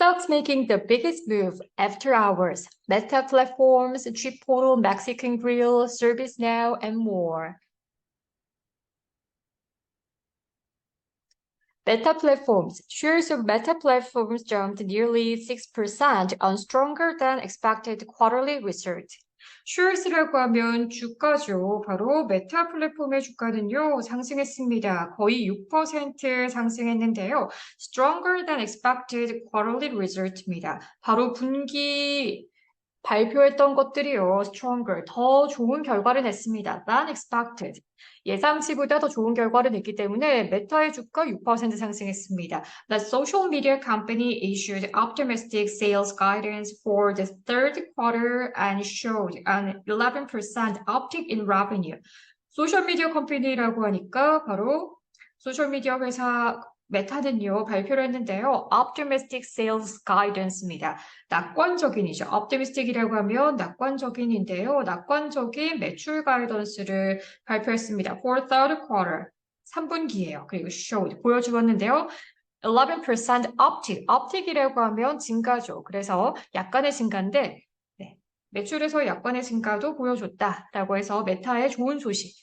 Stocks making the biggest move after hours. Meta platforms, Chipotle, Mexican Grill, ServiceNow, and more. Meta platforms. Shares of Meta platforms jumped nearly 6% on stronger than expected quarterly result. shares라고 하면 주가죠. 바로 메타 플랫폼의 주가는요, 상승했습니다. 거의 6% 상승했는데요. Stronger than expected quarterly result입니다. 바로 분기 발표했던 것들이요, stronger, 더 좋은 결과를 냈습니다. than expected. 예상치보다 더 좋은 결과를 냈기 때문에 메타의 주가 6% 상승했습니다. The social media company issued optimistic sales guidance for the third quarter and showed an 11% uptick in revenue. 소셜미디어 컴퍼니라고 하니까 바로 소셜미디어 회사 메타는요, 발표를 했는데요. Optimistic Sales Guidance입니다. 낙관적인이죠. Optimistic이라고 하면 낙관적인인데요. 낙관적인 매출 가이던스를 발표했습니다. For third quarter, 3분기예요. 그리고 showed, 보여주었는데요. 11% uptick, uptick이라고 하면 증가죠. 그래서 약간의 증가인데 네, 매출에서 약간의 증가도 보여줬다라고 해서 메타의 좋은 소식.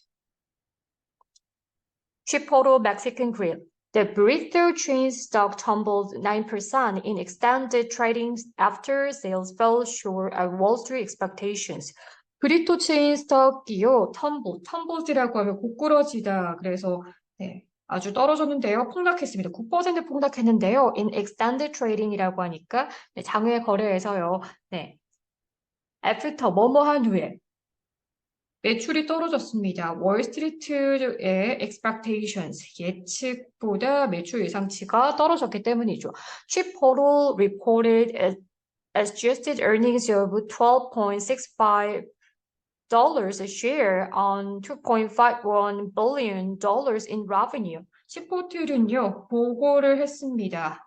Chipotle Mexican Grill. The burrito chain stock tumbled 9% in extended trading after sales fell short of Wall Street expectations. 브리또 체인 스톡이요, 텀블이라고 하면 고꾸러지다. 그래서 네, 아주 떨어졌는데요. 폭락했습니다. 9% 폭락했는데요. In extended trading이라고 하니까 네, 장외 거래에서요. 네, after 뭐뭐한 후에 매출이 떨어졌습니다. 월스트리트의 expectations, 예측보다 매출 예상치가 떨어졌기 때문이죠. Chipotle reported adjusted earnings of $12.65 a share on $2.51 billion in revenue. 치포틀은요, 보고를 했습니다.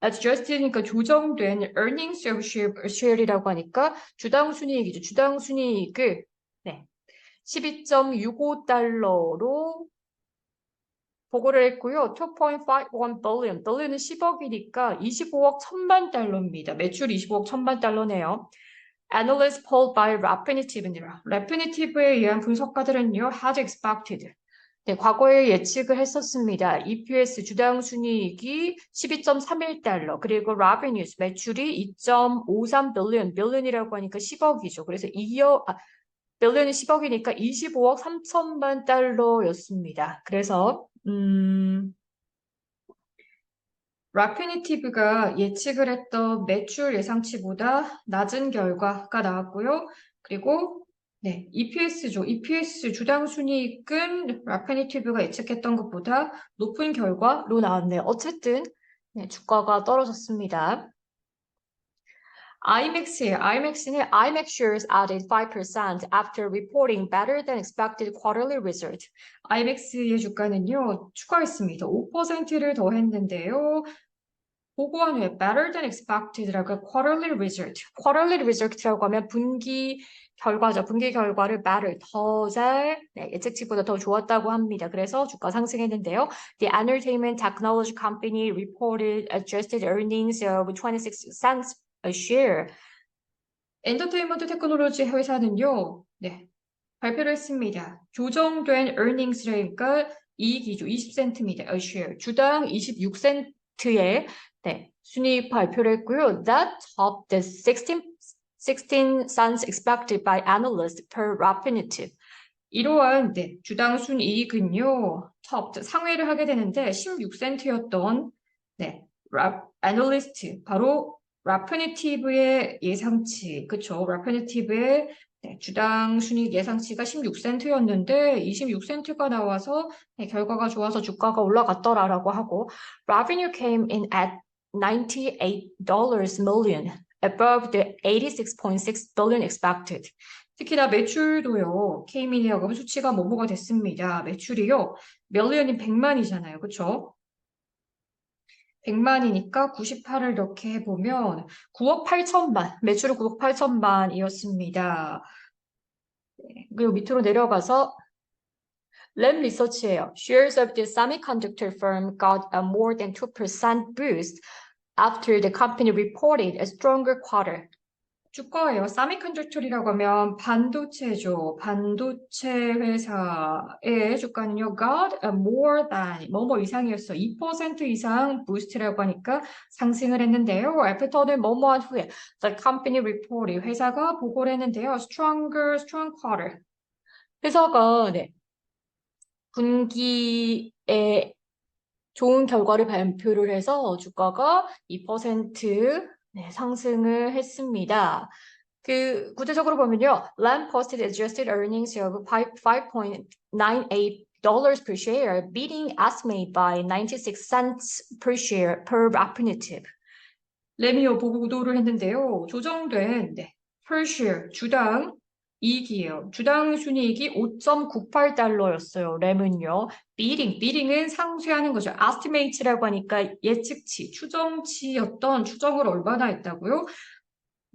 adjusted니까 조정된 earnings of share이라고 하니까 주당 순이익이죠. 주당 순이익을 네. 12.65달러로 보고를 했고요. 2.51 billion, billion은 10억이니까 25억 1000만 달러입니다. 매출 25억 1000만 달러네요. Analysts polled by Refinitiv입니다. Refinitive에 의한 분석가들은요, had expected. 네, 과거에 예측을 했었습니다. EPS 주당 순이익이 12.31달러, 그리고 revenues 매출이 2.53 billion, billion이라고 하니까 10억이죠. 그래서 빌리언이 10억이니까 25억 3천만 달러였습니다. 그래서 라피니티브가 예측을 했던 매출 예상치보다 낮은 결과가 나왔고요. 그리고 네, EPS죠. EPS 주당 순이익은 라피니티브가 예측했던 것보다 높은 결과로 나왔네요. 어쨌든 네, 주가가 떨어졌습니다. IMAX는 IMAX shares added 5% after reporting better than expected quarterly result. IMAX의 주가는요, 추가했습니다. 5%를 더했는데요. 보고한 후에 better than expected라고 quarterly result. quarterly result라고 하면 분기 결과죠. 분기 결과를 better, 더 잘, 네, 예측치보다 더 좋았다고 합니다. 그래서 주가 상승했는데요. The entertainment technology company reported adjusted earnings of 26 cents a share. 엔터테인먼트 테크놀로지 회사는요, 네, 발표를 했습니다. 조정된 earnings라니까 이익이죠. 20센트입니다. a share. 주당 26센트의 네, 순이익 발표를 했고요. That topped the 16 cents expected by analysts per Refinitiv. 이러한 네, 주당 순이익은요, topped, 상회를 하게 되는데 16센트였던 네, 애널리스트, 바로 라피니티브의 예상치, 그쵸? 라피니티브의 네, 주당 순이익 예상치가 16센트였는데 26센트가 나와서 네, 결과가 좋아서 주가가 올라갔더라라고 하고 Revenue came in at $98 million, above the 86.6 billion expected. 특히나 매출도요, came-in이라고 하면 수치가 뭐뭐가 됐습니다. 매출이요, million이 100만이잖아요. 그쵸? 100만이니까 98을 넣게 해보면 9억 8천만, 매출은 9억 8천만이었습니다. 네, 그리고 밑으로 내려가서 램 리서치예요. Shares of the semiconductor firm got a more than 2% boost after the company reported a stronger quarter. 주가예요. 세미컨덕터라고 하면 반도체죠. 반도체 회사의 주가는요, got a more than 뭐뭐 이상이었어. 2% 이상 부스트라고 하니까 상승을 했는데요. 애프터는 뭐뭐한 후에 the company reported 회사가 보고를 했는데요. strong quarter. 회사가 네, 분기에 좋은 결과를 발표를 해서 주가가 2% 네, 상승을 했습니다. 그 구체적으로 보면요, Lam posted adjusted earnings of $5.98 per share, beating estimate by 96 cents per share per operative. 램이요 보고를 했는데요, 조정된 네, per share 주당 이익이에요. 주당 순이익이 5.98달러였어요. 램은요. beating은 상쇄하는 거죠. estimate라고 하니까 예측치, 추정치였던 추정을 얼마나 했다고요?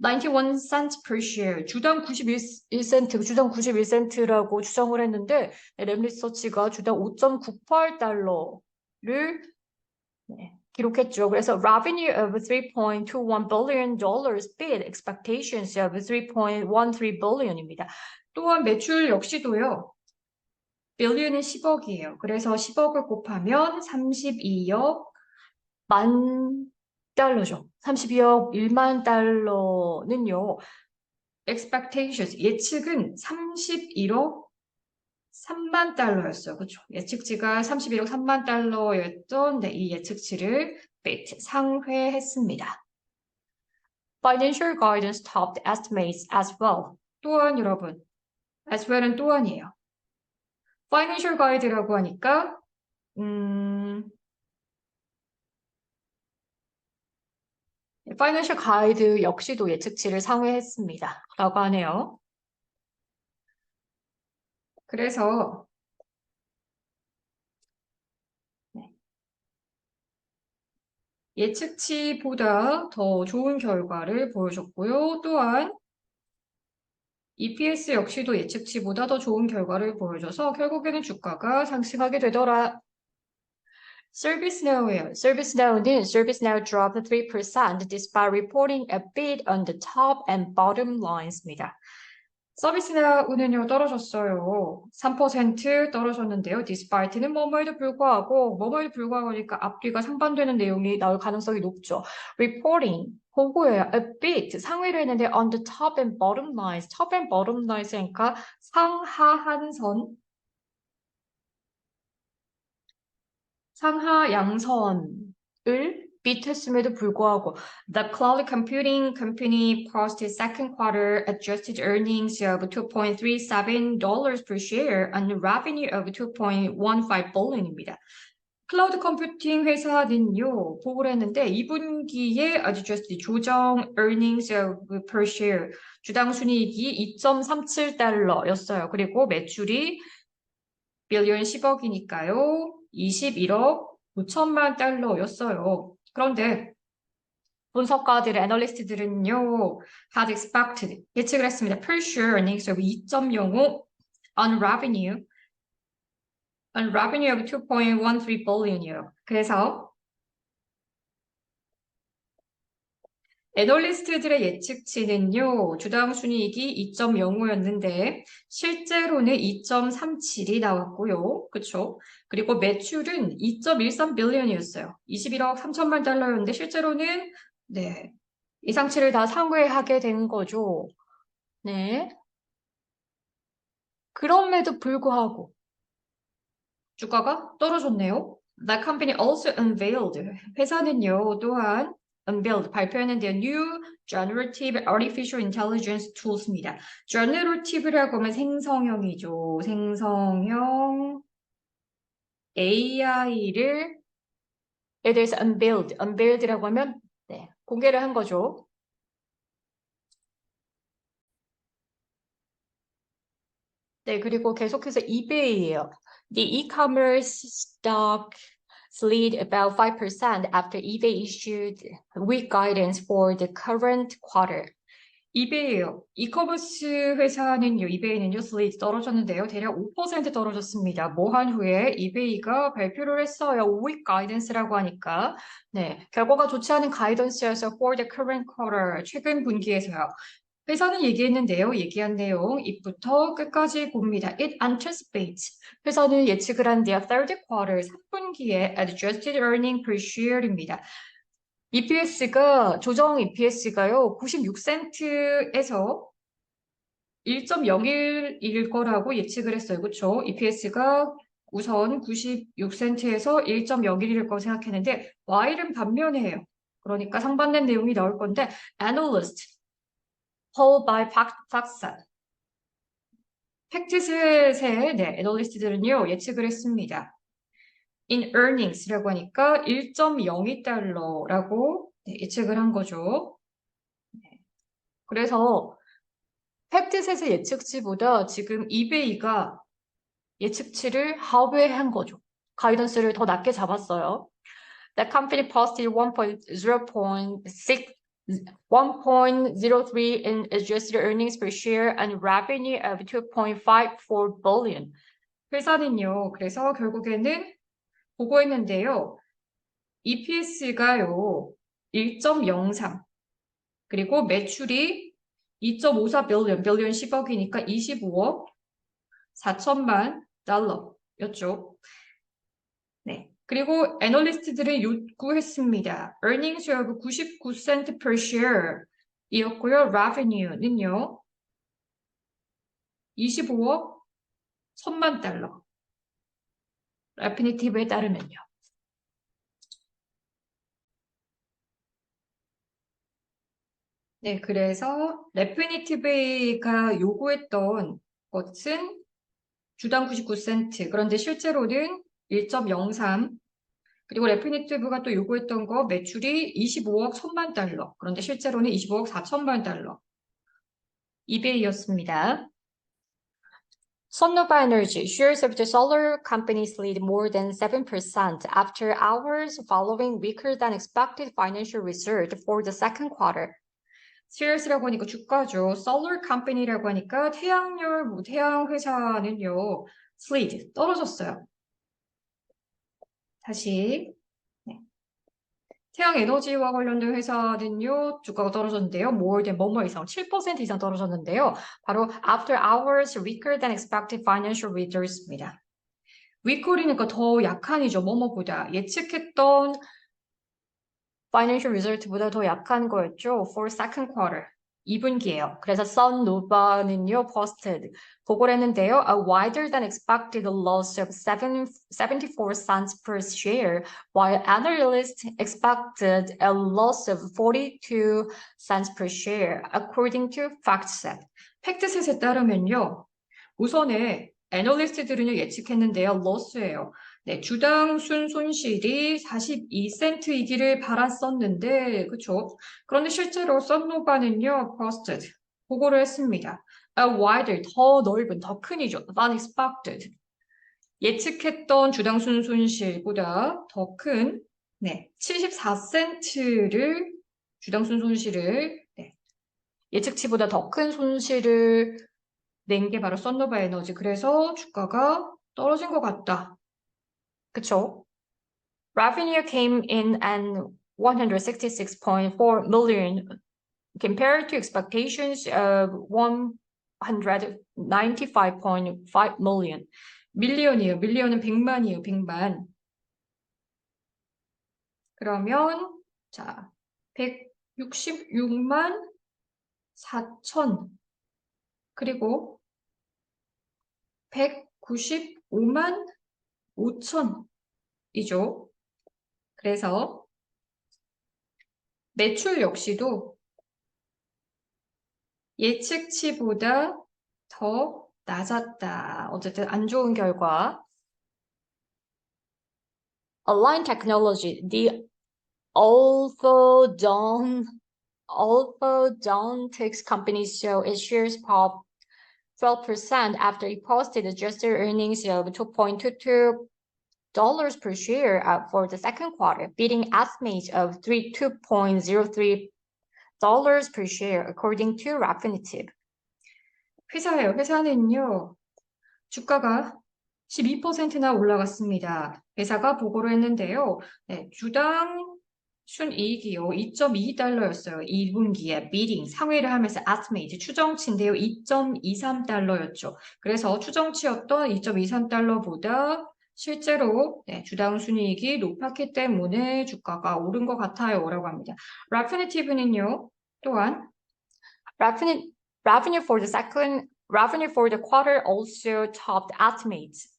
91 cents per share, 주당 91센트라고 추정을 했는데 램 리서치가 주당 5.98달러를 네, 기록했죠. 그래서 revenue of $3.21 billion beat expectations of $3.13 billion입니다. 또한 매출 역시도요. billion은 10억이에요. 그래서 10억을 곱하면 32억 만 달러죠. 32억 1만 달러는요. expectations, 예측은 31억 3만 달러였어요. 그렇죠? 예측치가 31억 3만 달러였던 네, 이 예측치를 beat, 상회했습니다. Financial guidance topped estimates as well. 또한 여러분, as well은 또한이에요. Financial guide라고 하니까 Financial guide 역시도 예측치를 상회했습니다. 라고 하네요. 그래서 예측치보다 더 좋은 결과를 보여줬고요. 또한 EPS 역시도 예측치보다 더 좋은 결과를 보여줘서 결국에는 주가가 상승하게 되더라. ServiceNow예요. ServiceNow dropped 3% despite reporting a beat on the top and bottom lines입니다. 서비스나우는요 떨어졌어요. 3% 떨어졌는데요. despite는 뭐뭐에도 불구하고니까 앞뒤가 상반되는 내용이 나올 가능성이 높죠. reporting 보고예요. a bit 상회를 했는데 on the top and bottom lines, top and bottom lines니까 상하한 선, 상하 양선을 beat했음에도 불구하고 the cloud computing company posted second quarter adjusted earnings of $2.37 per share and revenue of $2.15 billion입니다. 클라우드 컴퓨팅 회사는요, 보고를 했는데 2분기에 adjusted 조정 earnings of per share 주당 순이익이 2.37달러였어요. 그리고 매출이 빌리언 10억이니까요. 21억 5천만 달러였어요. 그런데 분석가들, 애널리스트들은요, had expected, 예측을 했습니다. per share earnings of 2.05 on revenue of 2.13 billion이에요. 그래서 애널리스트들의 예측치는요, 주당 순이익이 2.05였는데 실제로는 2.37이 나왔고요. 그렇죠? 그리고 매출은 2.13 빌리언이었어요. 21억 3천만 달러였는데 실제로는 네, 예상치를 다 상회하게 된 거죠. 네. 그럼에도 불구하고 주가가 떨어졌네요. The company also unveiled, 회사는요, 또한 unveiled, 발표했는데요. New Generative Artificial Intelligence Tools입니다. Generative라고 하면 생성형이죠. 생성형 AI를 에 대해서 unveiled라고 하면 네, 공개를 한 거죠. 네, 그리고 계속해서 eBay예요. The e-commerce stock slid about 5% after eBay issued weak guidance for the current quarter. 이베이요. 이커머스 회사는요, 이베이는요, 슬레이트 떨어졌는데요. 대략 5% 떨어졌습니다. 뭐 한 후에 이베이가 발표를 했어요. weak guidance라고 하니까. 네. 결과가 좋지 않은 가이던스여서 for the current quarter, 최근 분기에서요. 회사는 얘기했는데요. 얘기한 내용, 입부터 끝까지 봅니다. It anticipates. 회사는 예측을 한대요. third quarter, 3분기에 adjusted earning per share입니다. EPS가 조정 EPS가요. 96센트에서 1.01일 거라고 예측을 했어요. 그렇죠? EPS가 우선 96센트에서 1.01일 거 생각했는데 Y는 반면이에요. 그러니까 상반된 내용이 나올 건데 analyst, poll by 박사. 팩트셋의 네, 애널리스트들은요. 예측을 했습니다. in earnings라고 하니까 1.02달러라고 예측을 한 거죠. 그래서 팩트셋의 예측치보다 지금 이베이가 예측치를 하회한 거죠. 가이던스를 더 낮게 잡았어요. The company posted 1.03 in adjusted earnings per share and revenue of 2.54 billion. 회사는요, 그래서 결국에는 보고했는데요. EPS가요, 1.03. 그리고 매출이 2.54 빌리언, 빌리언 10억이니까 25억 4천만 달러였죠. 네. 그리고 애널리스트들이 요구했습니다. earnings of 99센트 per share 이었고요. revenue는요. 25억 1천만 달러. 레피니티브에 따르면요. 네, 그래서 레피니티브가 요구했던 것은 주당 99센트. 그런데 실제로는 1.03. 그리고 레피니티브가 또 요구했던 거 매출이 25억 1천만 달러. 그런데 실제로는 25억 4천만 달러. 이베이였습니다. Sonnova Energy shares of the solar company slid more than 7% after hours following weaker than expected financial result for the second quarter. shares라고 하니까 주가죠. solar company라고 하니까 태양열, 태양 회사는요. slid, 떨어졌어요. 다시. 네. 태양 에너지와 관련된 회사는요, 주가가 떨어졌는데요. more than 뭐뭐 이상, 7% 이상 떨어졌는데요. 바로 after hours weaker than expected financial results입니다. weaker이니까 더 약한이죠. 뭐뭐보다. 예측했던 financial result보다 더 약한 거였죠. for second quarter. 2분기예요. 그래서 Sunnova는요, posted. 보고를 했는데요. A wider than expected loss of 74 cents per share, while analysts expected a loss of 42 cents per share, according to FactSet. 팩트셋에 따르면요. 우선에 애널리스트들은요, 예측했는데요. loss예요. 네, 주당 순손실이 42센트이기를 바랐었는데, 그쵸? 그런데 실제로 썬노바는요, posted, 보고를 했습니다. A wider, 더 넓은, 더 큰이죠. than expected. 예측했던 주당 순손실보다 더 큰, 네, 74센트를, 주당 순손실을, 네, 예측치보다 더 큰 손실을 낸 게 바로 썬노바 에너지. 그래서 주가가 떨어진 것 같다. 그쵸? Revenue came in at 166.4 million compared to expectations of 195.5 million. 밀리언이에요. 밀리언은 100만이에요. 100만. 그러면 자, 166만 4천 그리고 195만 5천이죠. 그래서 매출 역시도 예측치보다 더 낮았다. 어쨌든 안 좋은 결과. Align Technology, the orthodontics company show its shares pop 12% after it posted adjusted earnings of $2.22 per share for the second quarter, beating estimates of $2.03 per share, according to Refinitiv. 회사예요. 회사는요, 주가가 12%나 올라갔습니다. 회사가 보고를 했는데요. 네, 주당 순이익이요. 2.2달러였어요. 2분기에 비딩 상회를 하면서 estimate 추정치인데요. 2.23달러였죠. 그래서 추정치였던 2.23달러보다 실제로 주당 순이익이 높았기 때문에 주가가 오른 것 같아요. 라고 합니다. Refinitiv는요. 또한 revenue for the quarter also topped estimates.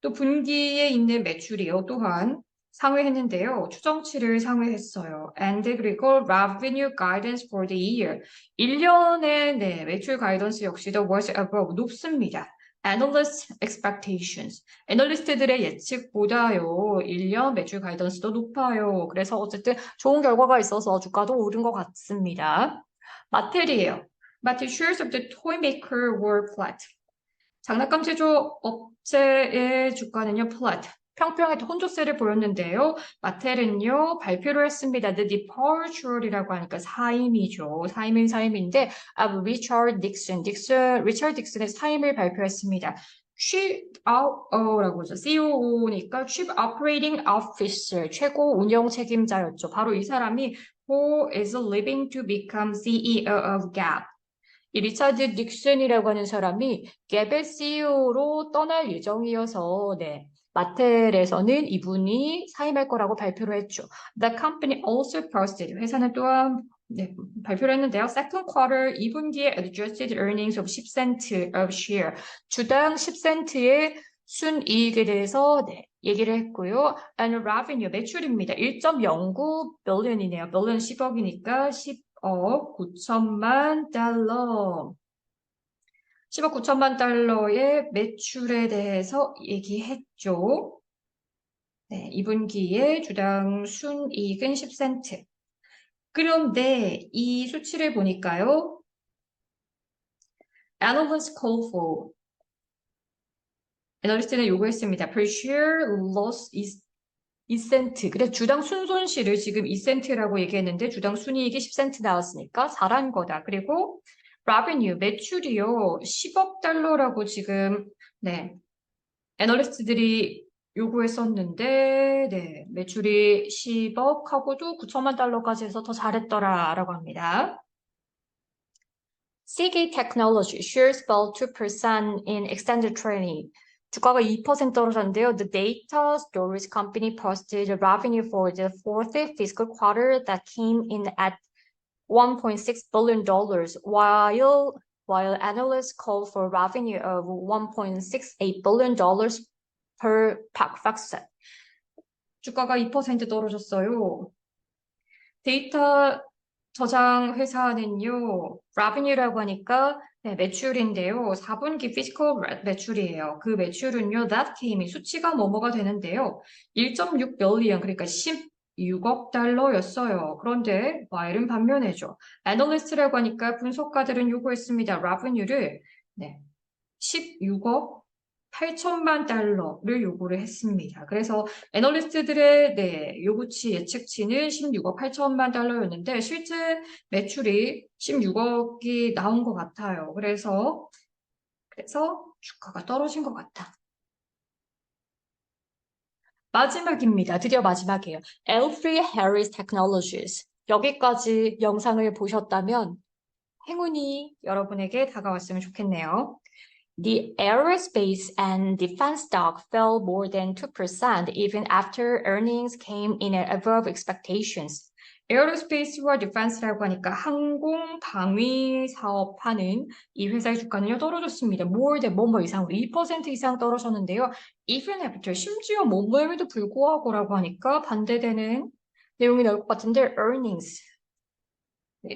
또 분기에 있는 매출이요. 또한 상회했는데요. 추정치를 상회했어요. And 그리고 revenue guidance for the year. 1년의 매출 가이던스 역시도 was above 높습니다. Analyst expectations. 애널리스트들의 예측보다요. 1년 매출 가이던스도 높아요. 그래서 어쨌든 좋은 결과가 있어서 주가도 오른 것 같습니다. 마텔이에요. 마텔 shares of the toy maker were flat. 장난감 제조 업체의 주가는요, flat. 평평한 혼조세를 보였는데요. 마텔은요, 발표를 했습니다. The departure이라고 하니까 사임이죠. 사임인데, of Richard Nixon. 리처드 닉슨의 사임을 발표했습니다. 라고 하죠. COO니까 Chief Operating Officer, 최고 운영 책임자였죠. 바로 이 사람이 who is leaving to become CEO of Gap. 이 리차드 닉슨이라고 하는 사람이 갭의 CEO로 떠날 예정이어서 마텔에서는 이분이 사임할 거라고 발표를 했죠. The company also posted, 회사는 또한 발표를 했는데요. Second quarter 2분기에 adjusted earnings of 10cent of share, 주당 10센트의 순이익에 대해서 얘기를 했고요. And revenue, 매출입니다. 1.09 billion이네요. billion 10억이니까 10억 9천만 달러. 10억 9천만 달러의 매출에 대해서 얘기했죠. 2분기에 주당 순이익은 10센트. 그런데 이 수치를 보니까요. Analyst call for. 애널리스트는 요구했습니다. Per share loss is 2센트. 그래서 주당 순손실을 지금 2센트라고 얘기했는데 주당 순이익이 10센트 나왔으니까 잘한 거다. 그리고 revenue, 매출이요. 10억 달러라고 지금 애널리스트들이 요구했었는데 매출이 10억하고도 9천만 달러까지 해서 더 잘했더라라고 합니다. Seagate Technology shares fell 2% in extended trading. 주가가 2% 떨어졌는데요. The data storage company posted revenue for the fourth fiscal quarter that came in at $1.6 billion, while analysts call for revenue of $1.68 billion per FactSet. 주가가 2% 떨어졌어요. 데이터 저장 회사는요, revenue라고 하니까 매출인데요. 4분기 피지컬 매출이에요. 그 매출은요, that came이 수치가 뭐뭐가 되는데요. 1.6 billion, 그러니까 16억 달러였어요. 그런데 while은 반면에죠. 애널리스트라고 하니까 분석가들은 요구했습니다. revenue를 16억 8천만 달러를 요구를 했습니다. 그래서 애널리스트들의 요구치 예측치는 16억 8천만 달러였는데 실제 매출이 16억이 나온 것 같아요. 그래서 주가가 떨어진 것 같다. 마지막입니다. 드디어 마지막이에요. L3Harris Technologies. 여기까지 영상을 보셨다면 행운이 여러분에게 다가왔으면 좋겠네요. The aerospace and defense stock fell more than 2% even after earnings came in above expectations. 에어로스페이스와 디펜스라고 하니까 항공 방위 사업하는 이 회사의 주가는요 떨어졌습니다. more than 뭐뭐 이상 2% 이상 떨어졌는데요. even after 심지어 뭐뭐에도 불구하고라고 하니까 반대되는 내용이 나올 것 같은데 earnings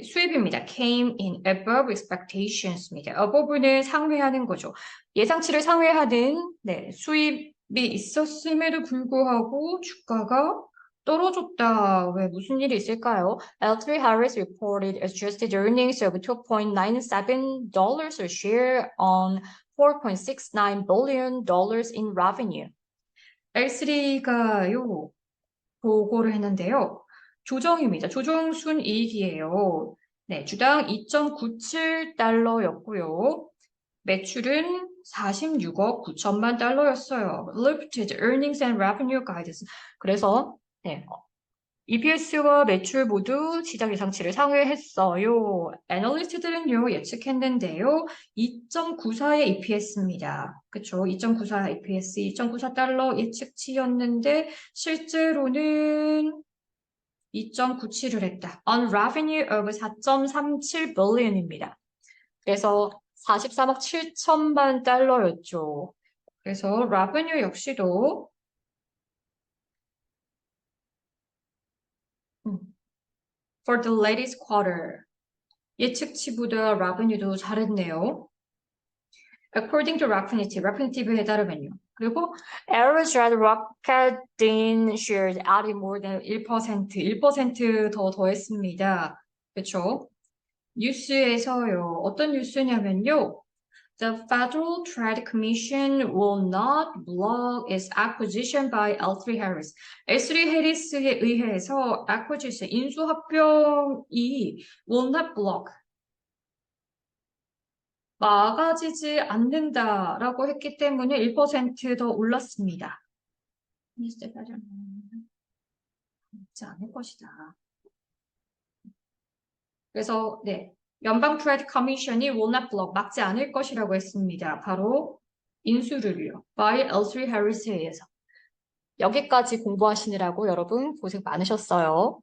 수입입니다. came in above expectations입니다. above는 상회하는 거죠. 예상치를 상회하는 수입이 있었음에도 불구하고 주가가 떨어졌다. 왜 무슨 일이 있을까요? L3Harris reported adjusted earnings of $2.97 a share on $4.69 billion in revenue. L3가요 보고를 했는데요. 조정입니다. 조정 순이익이에요. 네, 주당 2.97달러였고요. 매출은 46억 9천만 달러였어요. Limited earnings and revenue guidance. 그래서 네, EPS와 매출 모두 시장 예상치를 상회했어요. 애널리스트들은요, 예측했는데요. 2.94의 EPS입니다. 그쵸? 2.94 EPS, 2.94달러 예측치였는데, 실제로는 2.97을 했다. On revenue of 4.37 billion입니다. 그래서 43억 7천만 달러였죠. 그래서 revenue 역시도 for the latest quarter 예측치보다 revenue도 잘했네요. According to Refinitiv에 따르면요. 그리고 average red Rocketdyne shares added more than 1% 더 더했습니다. 그렇죠? 뉴스에서요. 어떤 뉴스냐면요. The Federal Trade Commission will not block its acquisition by L3Harris. L3Harris에 의해서 acquisition, 인수합병이 will not block, 막아지지 않는다라고 했기 때문에 1% 더 올랐습니다. 막지 않을 것이다. 그래서 네, 연방 트레이드 커미션이 will not block, 막지 않을 것이라고 했습니다. 바로 인수를요. by L3 Harris에 의해서. 여기까지 공부하시느라고 여러분 고생 많으셨어요.